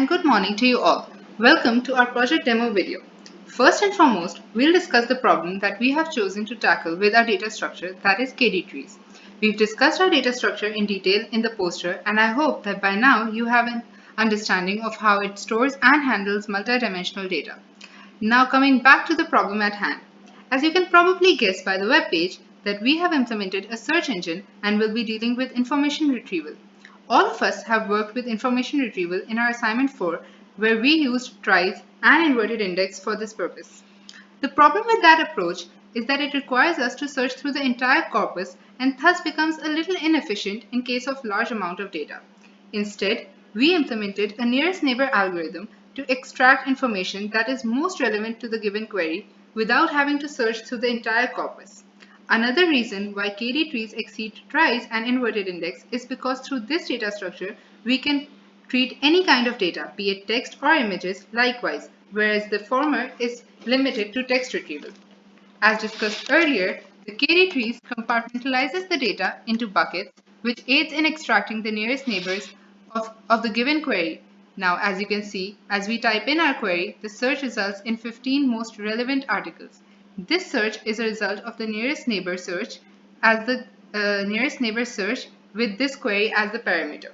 and good morning to you all. Welcome to our project demo video. First and foremost, we'll discuss the problem that we have chosen to tackle with our data structure, that is KDTrees. We've discussed our data structure in detail in the poster, and I hope that by now you have an understanding of how it stores and handles multidimensional data. Now coming back to the problem at hand. As you can probably guess by the web page that we have implemented a search engine and will be dealing with information retrieval. All of us have worked with information retrieval in our assignment 4 where we used tries and inverted index for this purpose. The problem with that approach is that it requires us to search through the entire corpus and thus becomes a little inefficient in case of large amount of data. Instead, we implemented a nearest neighbor algorithm to extract information that is most relevant to the given query without having to search through the entire corpus. Another reason why KDTrees exceed tries and inverted index is because through this data structure, we can treat any kind of data, be it text or images, likewise, whereas the former is limited to text retrieval. As discussed earlier, the KDTrees compartmentalizes the data into buckets, which aids in extracting the nearest neighbors of the given query. Now, as you can see, as we type in our query, the search results in 15 most relevant articles. This search is a result of the nearest neighbor search as the nearest neighbor search with this query as the parameter.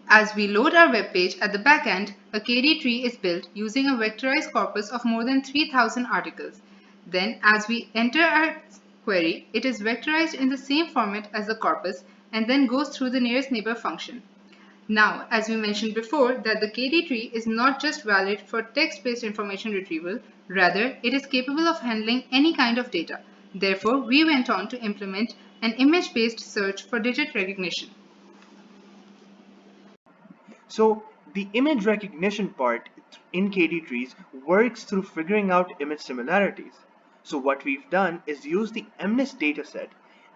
As we load our web page at the back end, a KD tree is built using a vectorized corpus of more than 3,000 articles. Then, as we enter our query, it is vectorized in the same format as the corpus and then goes through the nearest neighbor function. Now, as we mentioned before, that the KD tree is not just valid for text-based information retrieval, rather, it is capable of handling any kind of data. Therefore, we went on to implement an image-based search for digit recognition. So the image recognition part in KDTrees works through figuring out image similarities. So what we've done is use the MNIST dataset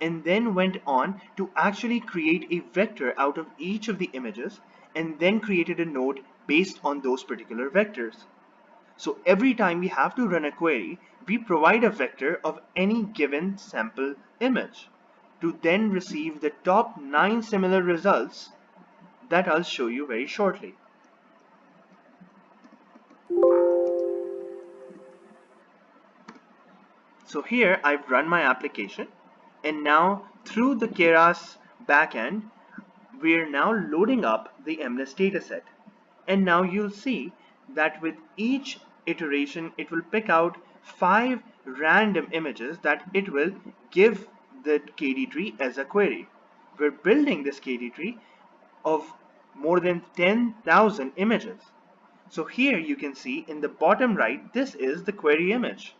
and then went on to actually create a vector out of each of the images and then created a node based on those particular vectors. So every time we have to run a query, we provide a vector of any given sample image to then receive the top 9 similar results that I'll show you very shortly. So here I've run my application, and now through the Keras backend, we're now loading up the MNIST dataset. And now you'll see that with each iteration, it will pick out 5 random images that it will give the KD tree as a query. We're building this KD tree of more than 10,000 images. So here you can see in the bottom right, this is the query image.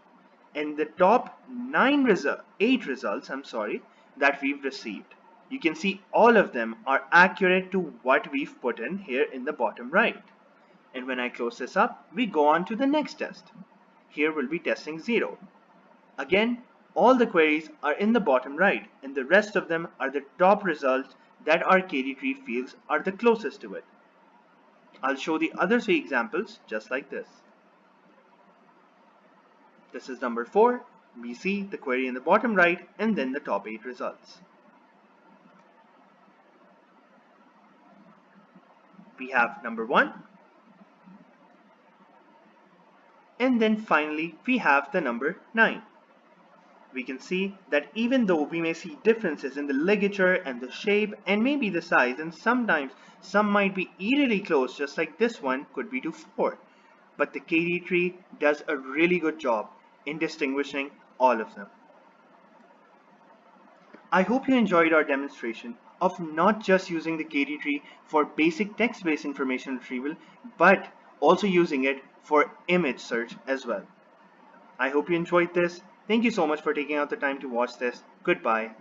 And the top 8 results that we've received. You can see all of them are accurate to what we've put in here in the bottom right. And when I close this up, we go on to the next test. Here we'll be testing 0. Again, all the queries are in the bottom right, and the rest of them are the top results that our KD tree feels are the closest to it. I'll show the other 3 examples just like this. This is number 4. We see the query in the bottom right and then the top 8 results. We have number 1. And then finally we have the number 9. We can see that even though we may see differences in the ligature and the shape and maybe the size, and sometimes some might be eerily close, just like this one could be to 4. But the KD tree does a really good job in distinguishing all of them. I hope you enjoyed our demonstration of not just using the KD tree for basic text-based information retrieval, but also using it for image search as well. I hope you enjoyed this. Thank you so much for taking out the time to watch this. Goodbye.